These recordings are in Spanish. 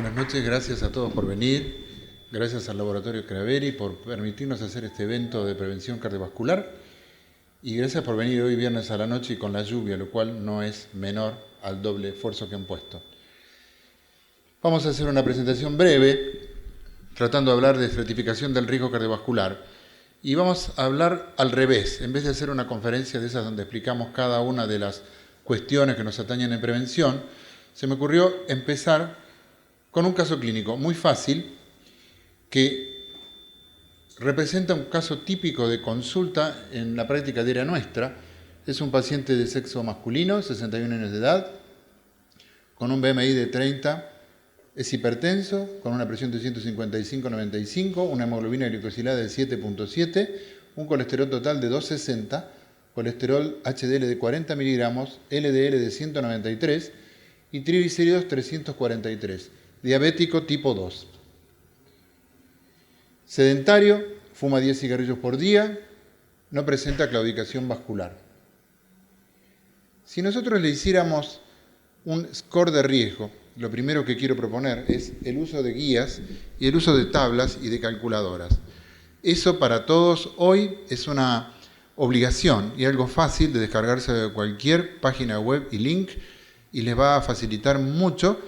Buenas noches, gracias a todos por venir, gracias al Laboratorio Craveri por permitirnos hacer este evento de prevención cardiovascular y gracias por venir hoy viernes a la noche y con la lluvia, lo cual no es menor al doble esfuerzo que han puesto. Vamos a hacer una presentación breve tratando de hablar de estratificación del riesgo cardiovascular y vamos a hablar al revés, en vez de hacer una conferencia de esas donde explicamos cada una de las cuestiones que nos atañen en prevención, se me ocurrió empezar con un caso clínico muy fácil que representa un caso típico de consulta en la práctica diaria nuestra. Es un paciente de sexo masculino, 61 años de edad, con un BMI de 30, es hipertenso, con una presión de 155/95, una hemoglobina glicosilada de 7.7, un colesterol total de 260, colesterol HDL de 40 miligramos, LDL de 193 y triglicéridos 343. Diabético tipo 2. Sedentario, fuma 10 cigarrillos por día, no presenta claudicación vascular. Si nosotros le hiciéramos un score de riesgo, lo primero que quiero proponer es el uso de guías y el uso de tablas y de calculadoras. Eso para todos hoy es una obligación y algo fácil de descargarse de cualquier página web y link y les va a facilitar mucho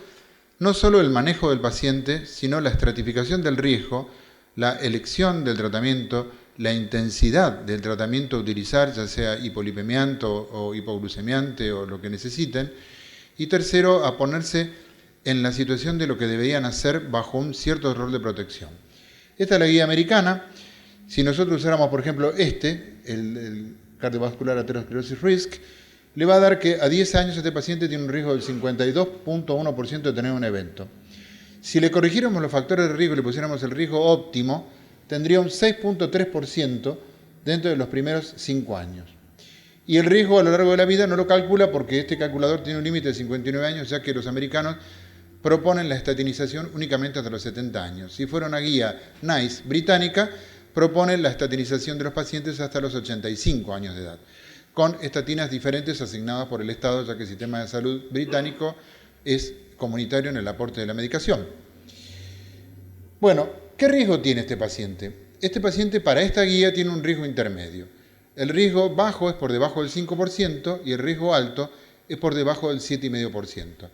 no solo el manejo del paciente, sino la estratificación del riesgo, la elección del tratamiento, la intensidad del tratamiento a utilizar, ya sea hipolipemiante o hipoglucemiante o lo que necesiten. Y tercero, a ponerse en la situación de lo que deberían hacer bajo un cierto rol de protección. Esta es la guía americana. Si nosotros usáramos, por ejemplo, el cardiovascular atherosclerosis risk, le va a dar que a 10 años este paciente tiene un riesgo del 52.1% de tener un evento. Si le corrigiéramos los factores de riesgo y le pusiéramos el riesgo óptimo, tendría un 6.3% dentro de los primeros 5 años. Y el riesgo a lo largo de la vida no lo calcula porque este calculador tiene un límite de 59 años, ya que los americanos proponen la estatinización únicamente hasta los 70 años. Si fuera una guía NICE británica, proponen la estatinización de los pacientes hasta los 85 años de edad, con estatinas diferentes asignadas por el Estado, ya que el sistema de salud británico es comunitario en el aporte de la medicación. Bueno, ¿qué riesgo tiene este paciente? Este paciente para esta guía tiene un riesgo intermedio. El riesgo bajo es por debajo del 5% y el riesgo alto es por debajo del 7,5%.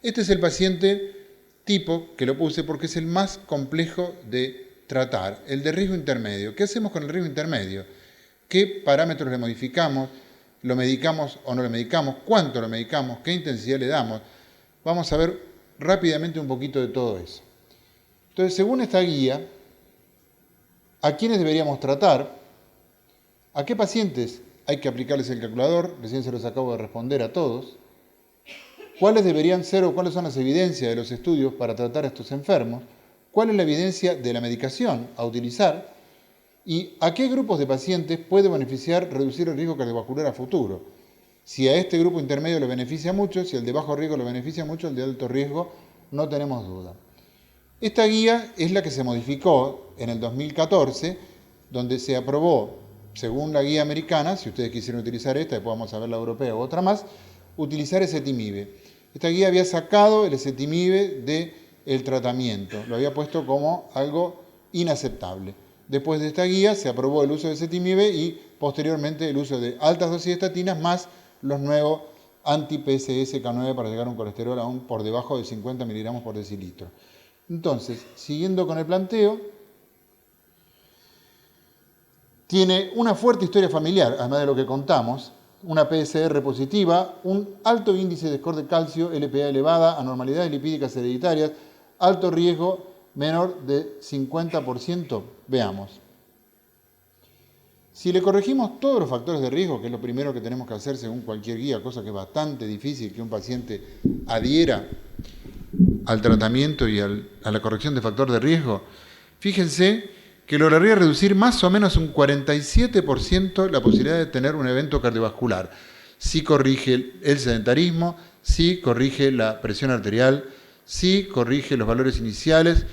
Este es el paciente tipo que lo puse porque es el más complejo de tratar, el de riesgo intermedio. ¿Qué hacemos con el riesgo intermedio? ¿Qué parámetros le modificamos? ¿Lo medicamos o no lo medicamos? ¿Cuánto lo medicamos? ¿Qué intensidad le damos? Vamos a ver rápidamente un poquito de todo eso. Entonces, según esta guía, ¿a quiénes deberíamos tratar? ¿A qué pacientes hay que aplicarles el calculador? Recién se los acabo de responder a todos. ¿Cuáles deberían ser o cuáles son las evidencias de los estudios para tratar a estos enfermos? ¿Cuál es la evidencia de la medicación a utilizar? ¿Y a qué grupos de pacientes puede beneficiar reducir el riesgo cardiovascular a futuro? Si a este grupo intermedio le beneficia mucho, si al de bajo riesgo le beneficia mucho, el de alto riesgo no tenemos duda. Esta guía es la que se modificó en el 2014, donde se aprobó, según la guía americana, si ustedes quisieran utilizar esta, después vamos a ver la europea u otra más, utilizar ezetimibe. Esta guía había sacado el ezetimibe del tratamiento, lo había puesto como algo inaceptable. Después de esta guía se aprobó el uso de ezetimibe y posteriormente el uso de altas dosis de estatinas más los nuevos anti-PCSK9 para llegar a un colesterol aún por debajo de 50 miligramos por decilitro. Entonces, siguiendo con el planteo, tiene una fuerte historia familiar, además de lo que contamos, una PSR positiva, un alto índice de score de calcio, LPA elevada, anormalidades lipídicas hereditarias, alto riesgo menor de 50%. Veamos. Si le corregimos todos los factores de riesgo, que es lo primero que tenemos que hacer según cualquier guía, cosa que es bastante difícil que un paciente adhiera al tratamiento y a la corrección de factor de riesgo, fíjense que lograría reducir más o menos un 47% la posibilidad de tener un evento cardiovascular. Si corrige el sedentarismo, si corrige la presión arterial, si corrige los valores iniciales,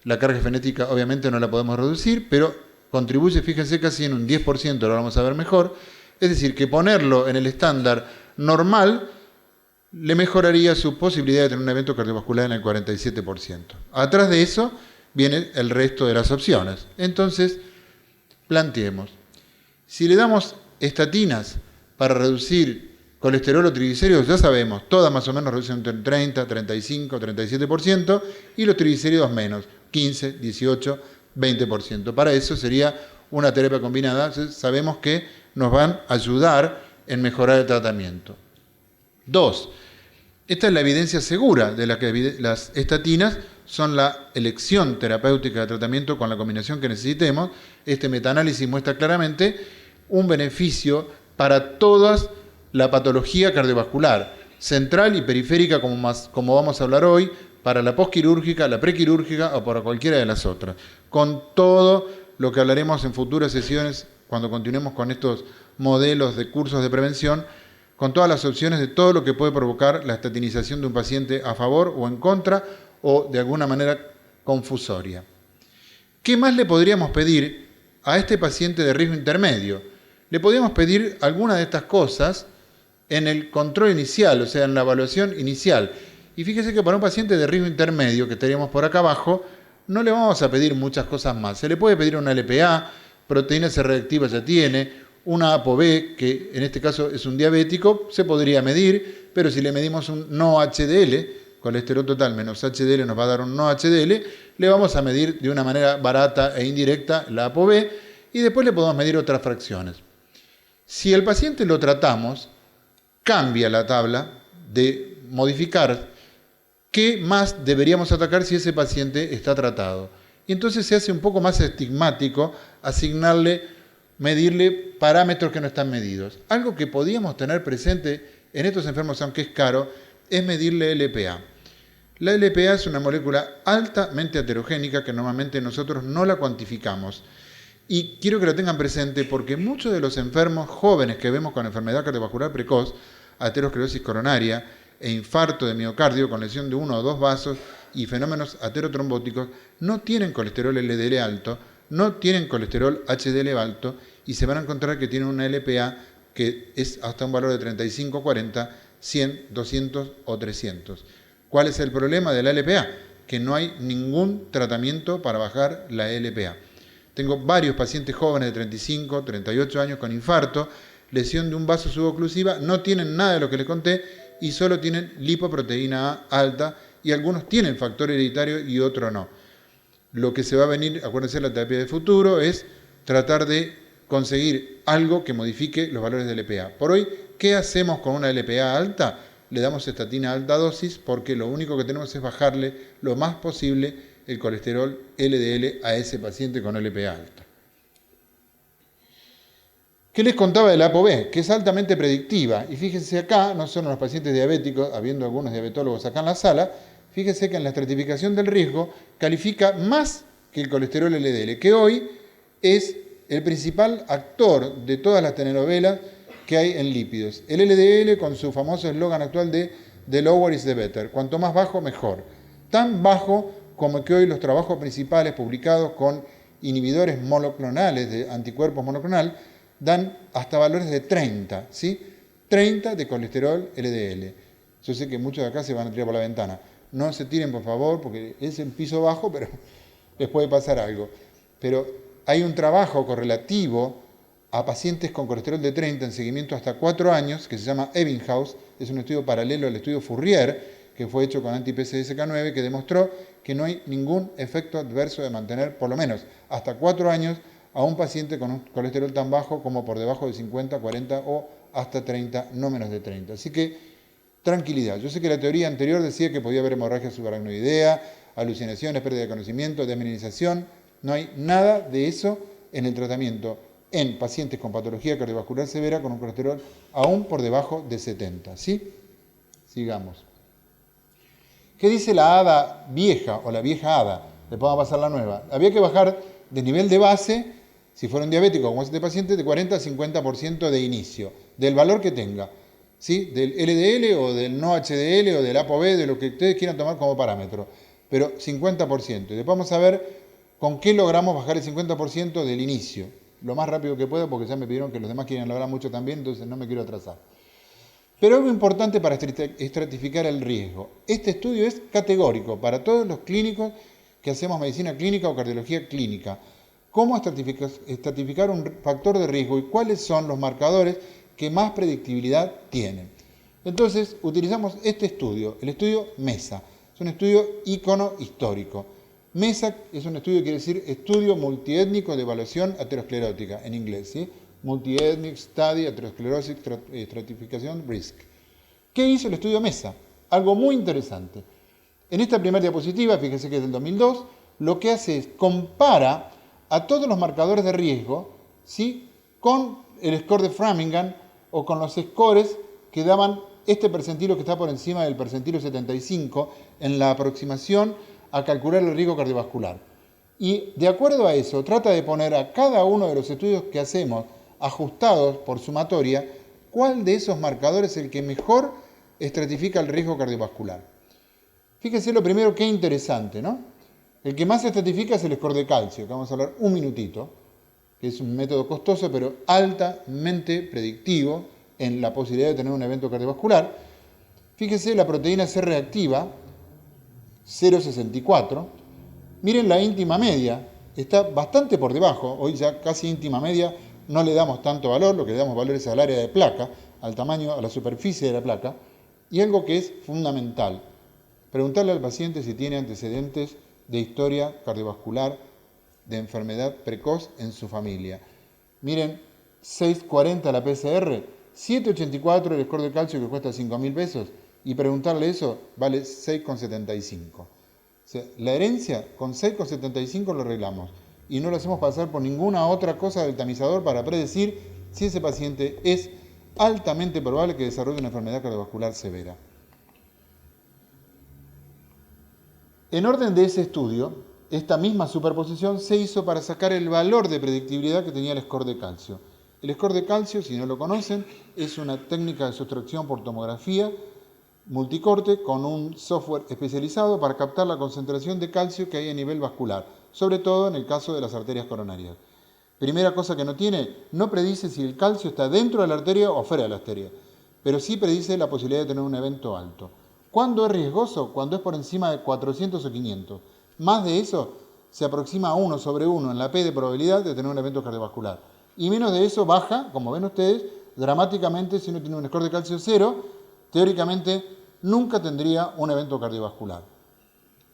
la carga genética obviamente no la podemos reducir, pero contribuye, fíjense, casi en un 10%, lo vamos a ver mejor. Es decir, que ponerlo en el estándar normal le mejoraría su posibilidad de tener un evento cardiovascular en el 47%. Atrás de eso viene el resto de las opciones. Entonces, planteemos, si le damos estatinas para reducir colesterol o triglicéridos, ya sabemos, todas más o menos reducen entre 30, 35, 37% y los triglicéridos menos, 15, 18, 20%. Para eso sería una terapia combinada. Entonces, sabemos que nos van a ayudar en mejorar el tratamiento. 2. Esta es la evidencia segura de la que las estatinas son la elección terapéutica de tratamiento con la combinación que necesitemos. Este metaanálisis muestra claramente un beneficio para toda la patología cardiovascular, central y periférica, como vamos a hablar hoy, para la posquirúrgica, la prequirúrgica o para cualquiera de las otras. Con todo lo que hablaremos en futuras sesiones, cuando continuemos con estos modelos de cursos de prevención, con todas las opciones de todo lo que puede provocar la estatinización de un paciente a favor o en contra o de alguna manera confusoria. ¿Qué más le podríamos pedir a este paciente de riesgo intermedio? Le podríamos pedir alguna de estas cosas en el control inicial, o sea, en la evaluación inicial. Y fíjese que para un paciente de riesgo intermedio, que estaríamos por acá abajo, no le vamos a pedir muchas cosas más. Se le puede pedir una LPA, proteína C reactiva ya tiene, una ApoB, que en este caso es un diabético, se podría medir, pero si le medimos un no HDL, colesterol total menos HDL nos va a dar un no HDL, le vamos a medir de una manera barata e indirecta la ApoB y después le podemos medir otras fracciones. Si el paciente lo tratamos, cambia la tabla de modificar qué más deberíamos atacar si ese paciente está tratado. Y entonces se hace un poco más estigmático medirle parámetros que no están medidos. Algo que podíamos tener presente en estos enfermos, aunque es caro, es medirle LPA. La LPA es una molécula altamente heterogénica que normalmente nosotros no la cuantificamos. Y quiero que lo tengan presente porque muchos de los enfermos jóvenes que vemos con enfermedad cardiovascular precoz, aterosclerosis coronaria e infarto de miocardio con lesión de uno o dos vasos y fenómenos aterotrombóticos, no tienen colesterol LDL alto, no tienen colesterol HDL alto y se van a encontrar que tienen una LPA que es hasta un valor de 35, 40, 100, 200 o 300. ¿Cuál es el problema de la LPA? Que no hay ningún tratamiento para bajar la LPA. Tengo varios pacientes jóvenes de 35, 38 años con infarto, lesión de un vaso suboclusiva, no tienen nada de lo que les conté y solo tienen lipoproteína A alta y algunos tienen factor hereditario y otros no. Lo que se va a venir, acuérdense, la terapia de futuro es tratar de conseguir algo que modifique los valores de LPA. Por hoy, ¿qué hacemos con una LPA alta? Le damos estatina a alta dosis porque lo único que tenemos es bajarle lo más posible el colesterol LDL a ese paciente con LPA alta. ¿Qué les contaba de la ApoB? Que es altamente predictiva. Y fíjense acá, no solo en los pacientes diabéticos, habiendo algunos diabetólogos acá en la sala, fíjense que en la estratificación del riesgo califica más que el colesterol LDL, que hoy es el principal actor de todas las telenovelas que hay en lípidos. El LDL con su famoso eslogan actual de "The lower is the better", cuanto más bajo, mejor. Tan bajo como que hoy los trabajos principales publicados con inhibidores monoclonales de anticuerpos monoclonal dan hasta valores de 30, ¿sí? 30 de colesterol LDL. Yo sé que muchos de acá se van a tirar por la ventana. No se tiren, por favor, porque es el piso bajo, pero les puede pasar algo. Pero hay un trabajo correlativo a pacientes con colesterol de 30 en seguimiento hasta 4 años, que se llama Ebbinghaus, es un estudio paralelo al estudio Fourier, que fue hecho con anti-PCSK9, que demostró que no hay ningún efecto adverso de mantener, por lo menos hasta 4 años, a un paciente con un colesterol tan bajo como por debajo de 50, 40 o hasta 30, no menos de 30. Así que, tranquilidad. Yo sé que la teoría anterior decía que podía haber hemorragia subaracnoidea, alucinaciones, pérdida de conocimiento, desmineralización. No hay nada de eso en el tratamiento en pacientes con patología cardiovascular severa con un colesterol aún por debajo de 70. ¿Sí? Sigamos. ¿Qué dice la hada vieja o la vieja hada? Le vamos a pasar la nueva. Había que bajar de nivel de base, si fuera un diabético como este paciente, de 40 a 50% de inicio, del valor que tenga, ¿sí? Del LDL o del no HDL o del ApoB, de lo que ustedes quieran tomar como parámetro, pero 50%. Y después vamos a ver con qué logramos bajar el 50% del inicio, lo más rápido que puedo, porque ya me pidieron que los demás quieren lograr mucho también, entonces no me quiero atrasar. Pero algo importante para estratificar el riesgo. Este estudio es categórico para todos los clínicos que hacemos medicina clínica o cardiología clínica. ¿Cómo estratificar un factor de riesgo y cuáles son los marcadores que más predictibilidad tienen? Entonces, utilizamos este estudio, el estudio MESA. Es un estudio ícono histórico. MESA es un estudio que quiere decir Estudio Multiétnico de Evaluación Aterosclerótica, en inglés, ¿sí? Multi-Ethnic Study Atherosclerosis Stratification Risk. ¿Qué hizo el estudio MESA? Algo muy interesante. En esta primera diapositiva, fíjense que es del 2002, lo que hace es compara a todos los marcadores de riesgo, ¿sí?, con el score de Framingham o con los scores que daban este percentilo que está por encima del percentilo 75 en la aproximación a calcular el riesgo cardiovascular. Y de acuerdo a eso, trata de poner a cada uno de los estudios que hacemos ajustados por sumatoria, cuál de esos marcadores es el que mejor estratifica el riesgo cardiovascular. Fíjense lo primero, qué interesante, ¿no? El que más estratifica es el score de calcio, que vamos a hablar un minutito, que es un método costoso pero altamente predictivo en la posibilidad de tener un evento cardiovascular. Fíjense la proteína C reactiva, 0,64. Miren la íntima media, está bastante por debajo, hoy ya casi íntima media no le damos tanto valor, lo que le damos valor es al área de placa, al tamaño, a la superficie de la placa, y algo que es fundamental, preguntarle al paciente si tiene antecedentes de historia cardiovascular, de enfermedad precoz en su familia. Miren, 6,40 la PCR, 7,84 el score de calcio que cuesta 5.000 pesos, y preguntarle eso vale 6,75. O sea, la herencia con 6,75 lo arreglamos y no lo hacemos pasar por ninguna otra cosa del tamizador para predecir si ese paciente es altamente probable que desarrolle una enfermedad cardiovascular severa. En orden de ese estudio, esta misma superposición se hizo para sacar el valor de predictibilidad que tenía el score de calcio. El score de calcio, si no lo conocen, es una técnica de sustracción por tomografía multicorte con un software especializado para captar la concentración de calcio que hay a nivel vascular, sobre todo en el caso de las arterias coronarias. Primera cosa que no tiene, no predice si el calcio está dentro de la arteria o fuera de la arteria, pero sí predice la posibilidad de tener un evento alto. ¿Cuándo es riesgoso? Cuando es por encima de 400 o 500. Más de eso se aproxima a 1 sobre 1 en la P de probabilidad de tener un evento cardiovascular. Y menos de eso baja, como ven ustedes, dramáticamente si uno tiene un score de calcio 0, teóricamente nunca tendría un evento cardiovascular.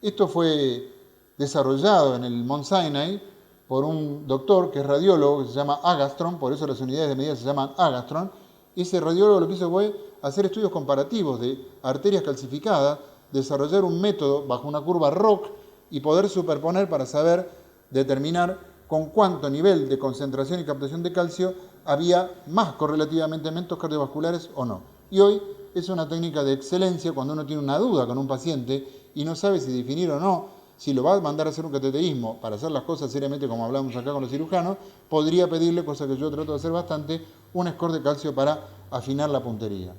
Esto fue desarrollado en el Mount Sinai por un doctor que es radiólogo, que se llama Agastron, por eso las unidades de medida se llaman Agastron. Ese radiólogo lo que hizo fue hacer estudios comparativos de arterias calcificadas, desarrollar un método bajo una curva ROC y poder superponer para saber determinar con cuánto nivel de concentración y captación de calcio había más correlativamente eventos cardiovasculares o no. Y hoy es una técnica de excelencia cuando uno tiene una duda con un paciente y no sabe si definir o no, si lo va a mandar a hacer un cateterismo para hacer las cosas seriamente como hablamos acá con los cirujanos, podría pedirle, cosa que yo trato de hacer bastante, un score de calcio para afinar la puntería.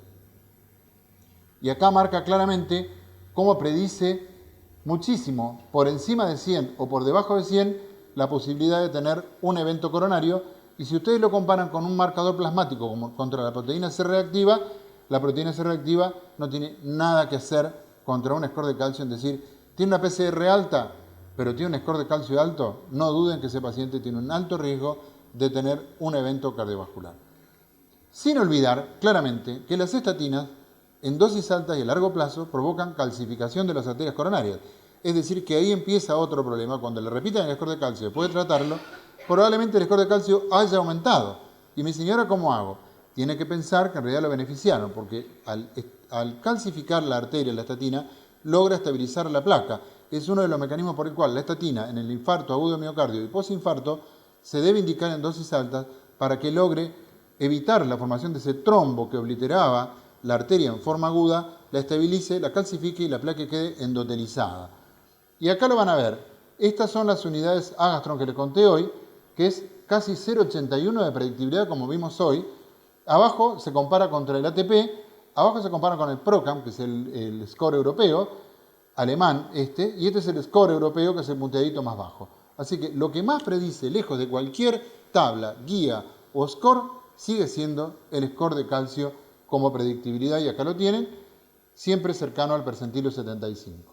Y acá marca claramente cómo predice muchísimo, por encima de 100 o por debajo de 100, la posibilidad de tener un evento coronario. Y si ustedes lo comparan con un marcador plasmático como contra la proteína C reactiva, la proteína C reactiva no tiene nada que hacer contra un score de calcio, es decir, tiene una PCR alta, pero tiene un score de calcio alto, no duden que ese paciente tiene un alto riesgo de tener un evento cardiovascular. Sin olvidar claramente que las estatinas en dosis altas y a largo plazo provocan calcificación de las arterias coronarias. Es decir, que ahí empieza otro problema. Cuando le repiten el score de calcio después de tratarlo, probablemente el score de calcio haya aumentado. Y mi señora, ¿cómo hago? Tiene que pensar que en realidad lo beneficiaron, porque al calcificar la arteria, la estatina, logra estabilizar la placa. Es uno de los mecanismos por el cual la estatina en el infarto agudo de miocardio y posinfarto se debe indicar en dosis altas para que logre evitar la formación de ese trombo que obliteraba la arteria en forma aguda, la estabilice, la calcifique y la placa quede endotelizada. Y acá lo van a ver. Estas son las unidades Agastron que les conté hoy, que es casi 0,81 de predictibilidad como vimos hoy. Abajo se compara contra el ATP, abajo se compara con el PROCAM, que es el score europeo, alemán y este es el score europeo, que es el punteadito más bajo. Así que lo que más predice, lejos de cualquier tabla, guía o score, sigue siendo el score de calcio como predictibilidad, y acá lo tienen, siempre cercano al percentilo 75.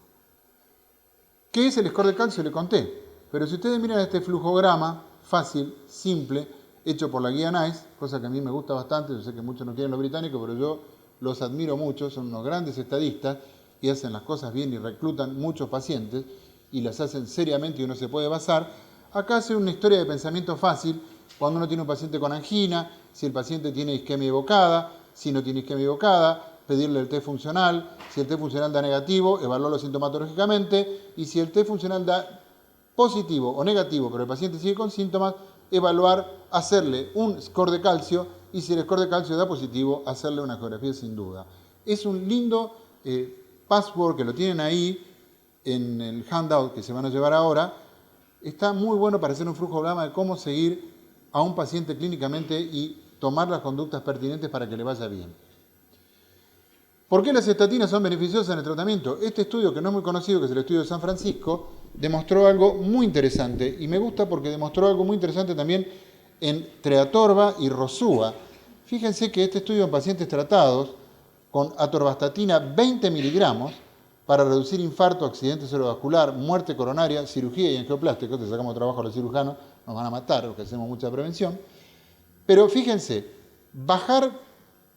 ¿Qué es el score de calcio? Le conté. Pero si ustedes miran este flujograma, fácil, simple, hecho por la guía NICE, cosa que a mí me gusta bastante, yo sé que muchos no quieren los británicos, pero yo los admiro mucho, son unos grandes estadistas y hacen las cosas bien y reclutan muchos pacientes y las hacen seriamente y uno se puede basar. Acá hace una historia de pensamiento fácil, cuando uno tiene un paciente con angina, si el paciente tiene isquemia evocada, si no tiene isquemia evocada, pedirle el test funcional, si el test funcional da negativo, evaluarlo sintomatológicamente, y si el test funcional da positivo o negativo, pero el paciente sigue con síntomas, evaluar, hacerle un score de calcio, y si el score de calcio da positivo, hacerle una ecografía sin duda. Es un lindo password que lo tienen ahí en el handout que se van a llevar ahora. Está muy bueno para hacer un flujograma de cómo seguir a un paciente clínicamente y tomar las conductas pertinentes para que le vaya bien. ¿Por qué las estatinas son beneficiosas en el tratamiento? Este estudio, que no es muy conocido, que es el estudio de San Francisco, demostró algo muy interesante, y me gusta porque demostró algo muy interesante también entre atorva y Rosúa. Fíjense que este estudio en pacientes tratados con atorvastatina 20 miligramos para reducir infarto, accidente cerebrovascular, muerte coronaria, cirugía y angioplástica, te sacamos trabajo a los cirujanos, nos van a matar porque hacemos mucha prevención. Pero fíjense, bajar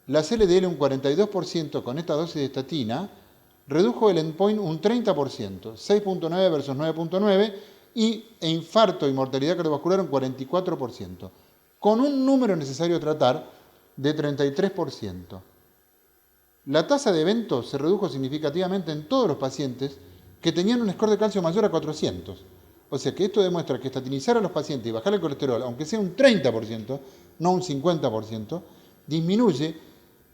las LDL un 42% con esta dosis de estatina redujo el endpoint un 30%, 6.9 versus 9.9, e infarto y mortalidad cardiovascular un 44%, con un número necesario a tratar de 33%. La tasa de eventos se redujo significativamente en todos los pacientes que tenían un score de calcio mayor a 400. O sea que esto demuestra que estatinizar a los pacientes y bajar el colesterol, aunque sea un 30%, no un 50%, disminuye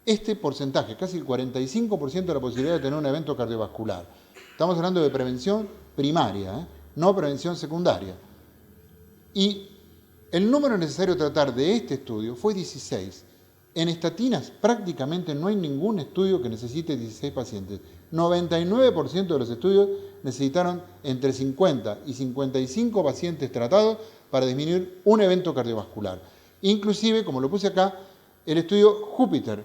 este porcentaje, casi el 45% de la posibilidad de tener un evento cardiovascular. Estamos hablando de prevención primaria, no prevención secundaria. Y el número necesario a tratar de este estudio fue 16. En estatinas prácticamente no hay ningún estudio que necesite 16 pacientes. 99% de los estudios necesitaron entre 50 y 55 pacientes tratados para disminuir un evento cardiovascular. Inclusive, como lo puse acá, el estudio Júpiter,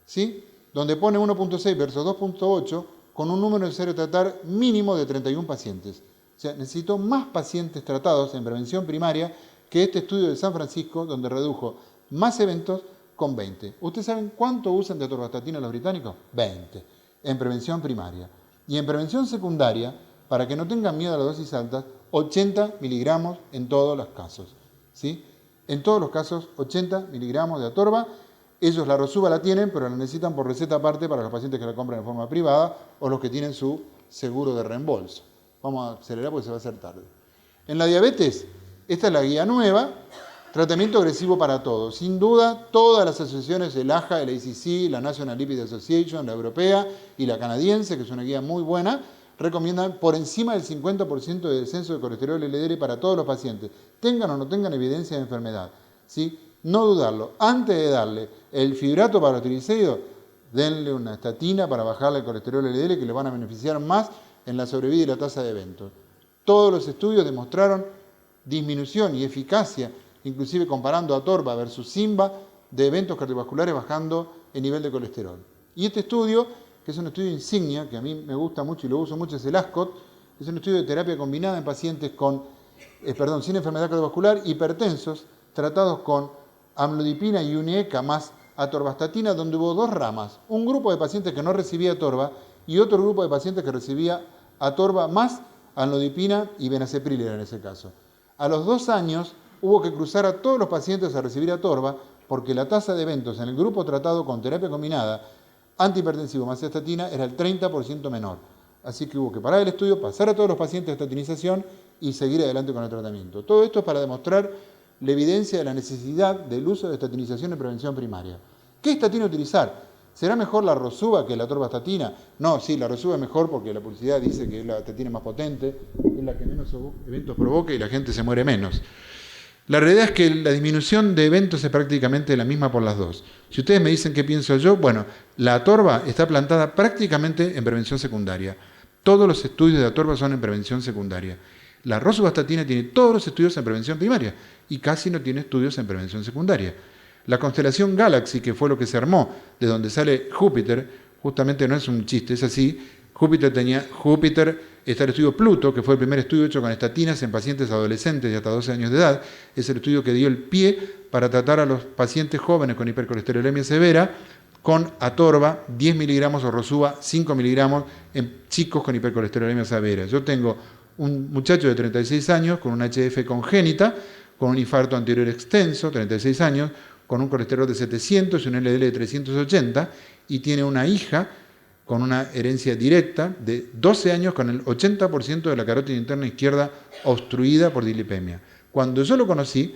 ¿sí?, donde pone 1.6 versus 2.8 con un número necesario a tratar mínimo de 31 pacientes. O sea, necesitó más pacientes tratados en prevención primaria que este estudio de San Francisco, donde redujo más eventos con 20. ¿Ustedes saben cuánto usan de atorvastatina los británicos? 20 en prevención primaria. Y en prevención secundaria, para que no tengan miedo a las dosis altas, 80 miligramos en todos los casos, ¿sí? En todos los casos, 80 miligramos de atorva. Ellos la Rosúa la tienen, pero la necesitan por receta aparte para los pacientes que la compran en forma privada o los que tienen su seguro de reembolso. Vamos a acelerar porque se va a hacer tarde. En la diabetes, esta es la guía nueva. Tratamiento agresivo para todos. Sin duda, todas las asociaciones, el AHA, el ACC, la National Lipid Association, la europea y la canadiense, que es una guía muy buena, recomiendan por encima del 50% de descenso de colesterol LDL para todos los pacientes, tengan o no tengan evidencia de enfermedad, ¿sí? No dudarlo. Antes de darle el fibrato para los triglicéridos, denle una estatina para bajarle el colesterol LDL, que le van a beneficiar más en la sobrevida y la tasa de eventos. Todos los estudios demostraron disminución y eficacia, inclusive comparando atorva versus Simba, de eventos cardiovasculares bajando el nivel de colesterol. Y este estudio, que es un estudio insignia, que a mí me gusta mucho y lo uso mucho, es el ASCOT, es un estudio de terapia combinada en pacientes sin enfermedad cardiovascular, hipertensos, tratados con amlodipina y unieca más atorvastatina, donde hubo dos ramas. Un grupo de pacientes que no recibía atorva y otro grupo de pacientes que recibía atorva más amlodipina y benacepril en ese caso. A los 2 años hubo que cruzar a todos los pacientes a recibir atorva porque la tasa de eventos en el grupo tratado con terapia combinada antihipertensivo más estatina era el 30% menor. Así que hubo que parar el estudio, pasar a todos los pacientes de estatinización y seguir adelante con el tratamiento. Todo esto es para demostrar la evidencia de la necesidad del uso de estatinización en prevención primaria. ¿Qué estatina utilizar? ¿Será mejor la Rosúa que la atorvastatina? No, sí, la Rosúa es mejor porque la publicidad dice que es la estatina más potente, es la que menos eventos provoca y la gente se muere menos. La realidad es que la disminución de eventos es prácticamente la misma por las dos. Si ustedes me dicen qué pienso yo, bueno, la atorva está plantada prácticamente en prevención secundaria. Todos los estudios de atorva son en prevención secundaria. La rosuvastatina tiene todos los estudios en prevención primaria y casi no tiene estudios en prevención secundaria. La constelación Galaxy, que fue lo que se armó, de donde sale Júpiter, justamente no es un chiste, es así. Júpiter está el estudio Pluto, que fue el primer estudio hecho con estatinas en pacientes adolescentes de hasta 12 años de edad. Es el estudio que dio el pie para tratar a los pacientes jóvenes con hipercolesterolemia severa con atorva 10 miligramos o rosuva 5 miligramos en chicos con hipercolesterolemia severa. Yo tengo un muchacho de 36 años con una HF congénita, con un infarto anterior extenso, 36 años, con un colesterol de 700 y un LDL de 380, y tiene una hija con una herencia directa de 12 años con el 80% de la carótida interna izquierda obstruida por dislipemia. Cuando yo lo conocí,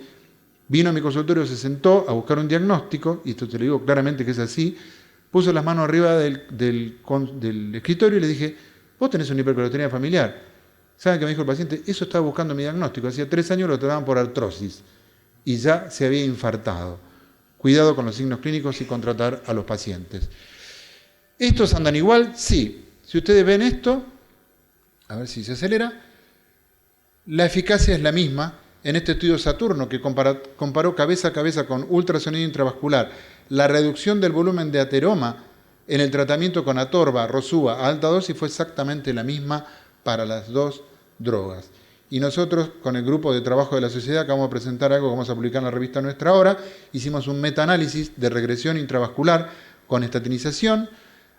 vino a mi consultorio, se sentó a buscar un diagnóstico, y esto te lo digo claramente que es así, puso las manos arriba del escritorio y le dije, vos tenés una hipercolesterolemia familiar. ¿Saben qué me dijo el paciente? Eso estaba buscando mi diagnóstico. Hacía 3 años lo trataban por artrosis y ya se había infartado. Cuidado con los signos clínicos y con tratar a los pacientes. ¿Estos andan igual? Sí. Si ustedes ven esto, a ver si se acelera, la eficacia es la misma. En este estudio Saturno, que comparó cabeza a cabeza con ultrasonido intravascular, la reducción del volumen de ateroma en el tratamiento con atorva, rosuva a alta dosis fue exactamente la misma para las dos drogas. Y nosotros, con el grupo de trabajo de la sociedad, que vamos a presentar algo que vamos a publicar en la revista Nuestra Hora, hicimos un metaanálisis de regresión intravascular con estatinización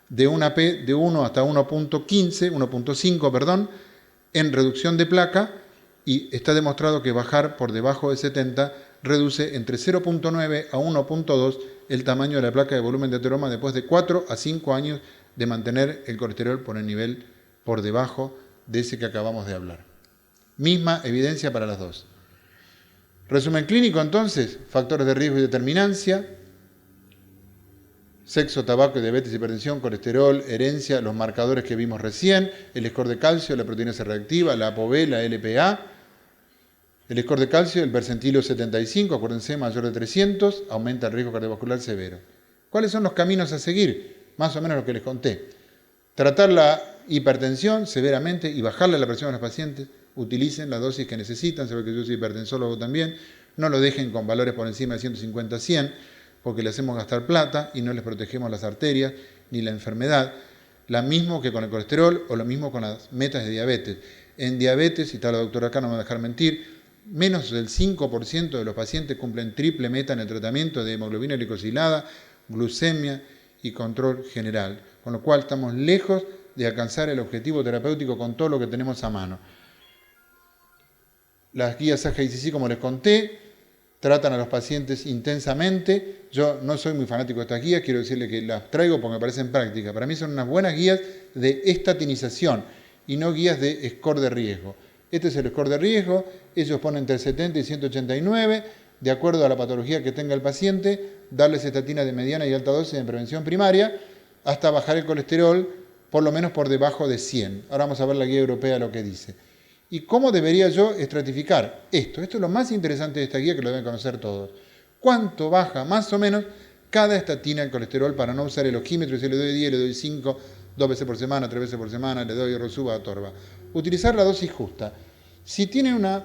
de una P de 1 hasta 1.5, perdón, en reducción de placa, y está demostrado que bajar por debajo de 70 reduce entre 0.9 a 1.2 el tamaño de la placa de volumen de ateroma después de 4 a 5 años de mantener el colesterol por el nivel por debajo de ese que acabamos de hablar. Misma evidencia para las dos. Resumen clínico entonces, factores de riesgo y determinancia, sexo, tabaco, diabetes, hipertensión, colesterol, herencia, los marcadores que vimos recién, el score de calcio, la proteína C reactiva, la ApoB, la LPA, el score de calcio, el percentilo 75, acuérdense, mayor de 300, aumenta el riesgo cardiovascular severo. ¿Cuáles son los caminos a seguir? Más o menos lo que les conté. Tratar la hipertensión severamente y bajarle la presión a los pacientes. Utilicen la dosis que necesitan, saben que yo soy hipertensólogo también. No lo dejen con valores por encima de 150-100, porque le hacemos gastar plata y no les protegemos las arterias ni la enfermedad. Lo mismo que con el colesterol o lo mismo con las metas de diabetes. En diabetes, y está la doctora acá, no me va a dejar mentir, menos del 5% de los pacientes cumplen triple meta en el tratamiento de hemoglobina glicosilada, glucemia y control general. Con lo cual estamos lejos de alcanzar el objetivo terapéutico con todo lo que tenemos a mano. Las guías AGICC, como les conté, tratan a los pacientes intensamente. Yo no soy muy fanático de estas guías, quiero decirle que las traigo porque me parecen prácticas. Para mí son unas buenas guías de estatinización y no guías de score de riesgo. Este es el score de riesgo, ellos ponen entre 70 y 189, de acuerdo a la patología que tenga el paciente, darles estatina de mediana y alta dosis en prevención primaria, hasta bajar el colesterol por lo menos por debajo de 100. Ahora vamos a ver la guía europea lo que dice. ¿Y cómo debería yo estratificar esto? Esto es lo más interesante de esta guía, que lo deben conocer todos. ¿Cuánto baja más o menos cada estatina el colesterol para no usar el ojímetro? Si le doy 10, le doy 5, 2 veces por semana, 3 veces por semana, le doy rosuva, atorva. Utilizar la dosis justa. Si tiene un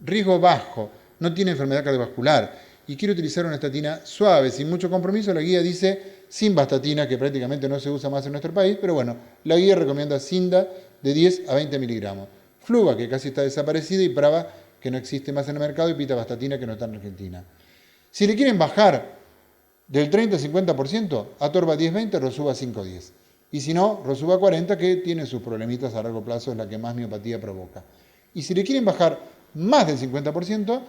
riesgo bajo, no tiene enfermedad cardiovascular y quiere utilizar una estatina suave, sin mucho compromiso, la guía dice simvastatina, que prácticamente no se usa más en nuestro país, pero bueno, la guía recomienda Sinda de 10 a 20 miligramos. Fluga, que casi está desaparecida, y Prava, que no existe más en el mercado, y pitavastatina, que no está en Argentina. Si le quieren bajar del 30 al 50%, atorva 10-20, rosuva 5-10. Y si no, rosuva 40, que tiene sus problemitas a largo plazo, es la que más miopatía provoca. Y si le quieren bajar más del 50%,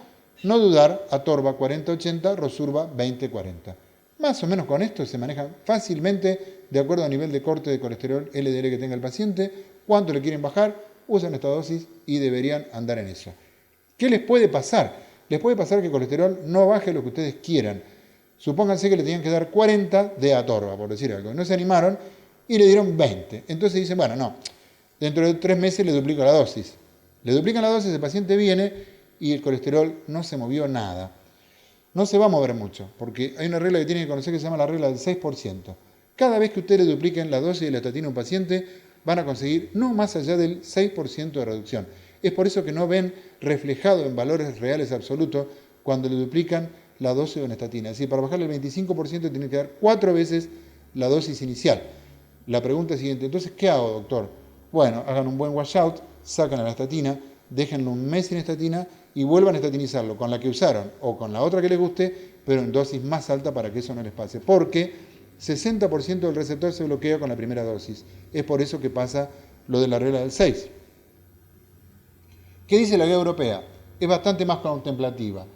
no dudar, atorva 40-80, rosurva 20-40. Más o menos con esto se maneja fácilmente, de acuerdo al nivel de corte de colesterol LDL que tenga el paciente, cuánto le quieren bajar, usan esta dosis y deberían andar en eso. ¿Qué les puede pasar? Les puede pasar que el colesterol no baje lo que ustedes quieran. Supónganse que le tenían que dar 40 de atorva, por decir algo. No se animaron y le dieron 20. Entonces dicen, bueno, no, dentro de 3 meses le duplico la dosis. Le duplican la dosis, el paciente viene y el colesterol no se movió nada. No se va a mover mucho, porque hay una regla que tienen que conocer que se llama la regla del 6%. Cada vez que ustedes le dupliquen la dosis de la estatina a un paciente, van a conseguir no más allá del 6% de reducción. Es por eso que no ven reflejado en valores reales absolutos cuando le duplican la dosis de una estatina. Es decir, para bajarle el 25% tiene que dar 4 veces la dosis inicial. La pregunta es siguiente, entonces, ¿qué hago, doctor? Bueno, hagan un buen washout, sacan a la estatina, déjenlo un mes sin estatina y vuelvan a estatinizarlo con la que usaron o con la otra que les guste, pero en dosis más alta para que eso no les pase. Porque 60% del receptor se bloquea con la primera dosis. Es por eso que pasa lo de la regla del 6. ¿Qué dice la guía europea? Es bastante más contemplativa.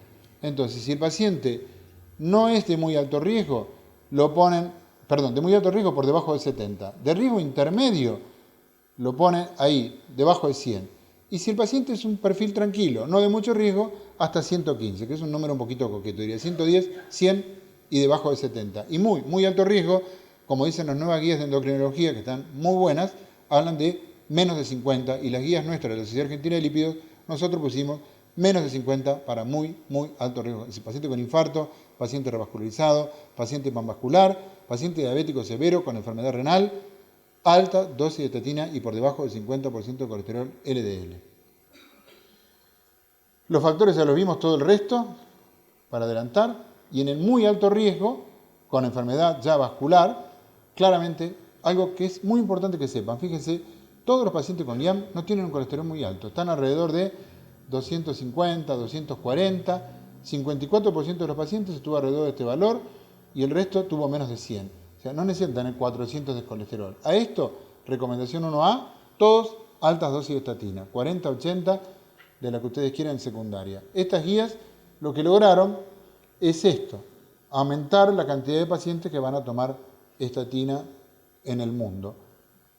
Entonces, si el paciente no es de muy alto riesgo, lo ponen, perdón, de muy alto riesgo por debajo de 70. De riesgo intermedio, lo ponen ahí, debajo de 100. Y si el paciente es un perfil tranquilo, no de mucho riesgo, hasta 115, que es un número un poquito coqueto, diría 110, 100 y debajo de 70. Y muy, muy alto riesgo, como dicen las nuevas guías de endocrinología, que están muy buenas, hablan de menos de 50, y las guías nuestras de la Sociedad Argentina de Lípidos, nosotros pusimos menos de 50 para muy, muy alto riesgo. Es decir, paciente con infarto, paciente revascularizado, paciente panvascular, paciente diabético severo con enfermedad renal, alta dosis de estatina y por debajo del 50% de colesterol LDL. Los factores ya los vimos, todo el resto, para adelantar, y en el muy alto riesgo, con enfermedad ya vascular, claramente, algo que es muy importante que sepan, fíjense, todos los pacientes con IAM no tienen un colesterol muy alto, están alrededor de 250, 240, 54% de los pacientes estuvo alrededor de este valor y el resto tuvo menos de 100. O sea, no necesitan tener 400 de colesterol. A esto, recomendación 1A, todos altas dosis de estatina, 40, 80, de la que ustedes quieran en secundaria. Estas guías lo que lograron es esto, aumentar la cantidad de pacientes que van a tomar estatina en el mundo,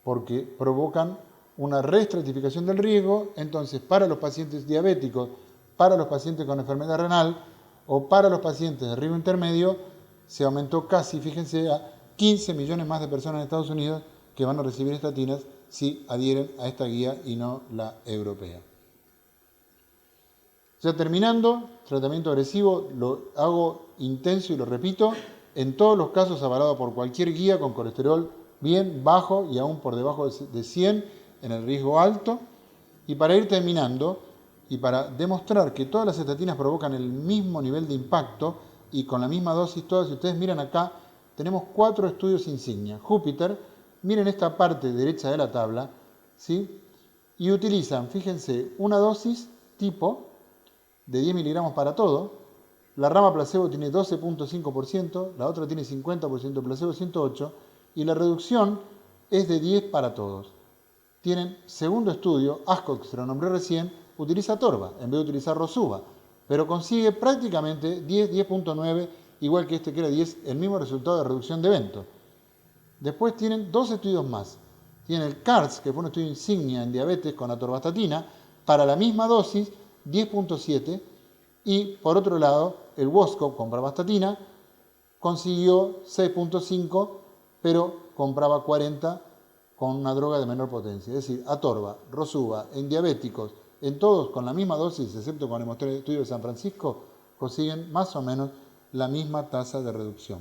porque provocan una reestratificación del riesgo. Entonces, para los pacientes diabéticos, para los pacientes con enfermedad renal o para los pacientes de riesgo intermedio, se aumentó casi, fíjense, a 15 millones más de personas en Estados Unidos que van a recibir estatinas si adhieren a esta guía y no la europea. Ya terminando, tratamiento agresivo lo hago intenso y lo repito, en todos los casos avalado por cualquier guía con colesterol bien bajo y aún por debajo de 100 en el riesgo alto. Y para ir terminando y para demostrar que todas las estatinas provocan el mismo nivel de impacto y con la misma dosis todas, si ustedes miran acá, tenemos 4 estudios insignia. Júpiter, miren esta parte derecha de la tabla, ¿sí? Y utilizan, fíjense, una dosis tipo de 10 miligramos para todo. La rama placebo tiene 12.5%, la otra tiene 50% placebo, 108%, y la reducción es de 10 para todos. Tienen segundo estudio, Ascot, que se lo nombré recién, utiliza Torva en vez de utilizar Rosuva, pero consigue prácticamente 10, 10.9, igual que este que era 10, el mismo resultado de reducción de eventos. Después tienen 2 estudios más. Tienen el CARS, que fue un estudio insignia en diabetes con atorvastatina, para la misma dosis, 10.7, y por otro lado, el WOSCOP con bravastatina consiguió 6.5, pero compraba 40 con una droga de menor potencia. Es decir, Atorva, Rosuva, en diabéticos, en todos con la misma dosis, excepto con el estudio de San Francisco, consiguen más o menos la misma tasa de reducción.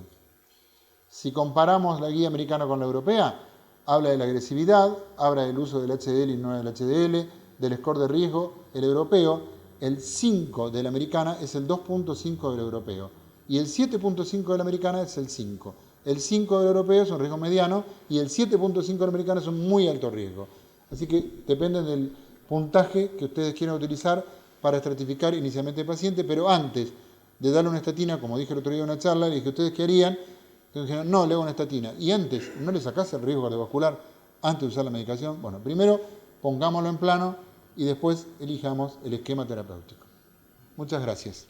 Si comparamos la guía americana con la europea, habla de la agresividad, habla del uso del HDL y no del HDL, del score de riesgo. El europeo, el 5 de la americana es el 2.5 del europeo y el 7.5 de la americana es el 5. El 5 del europeo es un riesgo mediano y el 7.5 de la americana es un muy alto riesgo. Así que depende del puntaje que ustedes quieran utilizar para estratificar inicialmente el paciente, pero antes de darle una estatina, como dije el otro día en una charla, le dije, ¿ustedes qué harían? Entonces dijeron, no, le hago una estatina. Y antes, ¿no le sacás el riesgo cardiovascular antes de usar la medicación? Bueno, primero pongámoslo en plano y después elijamos el esquema terapéutico. Muchas gracias.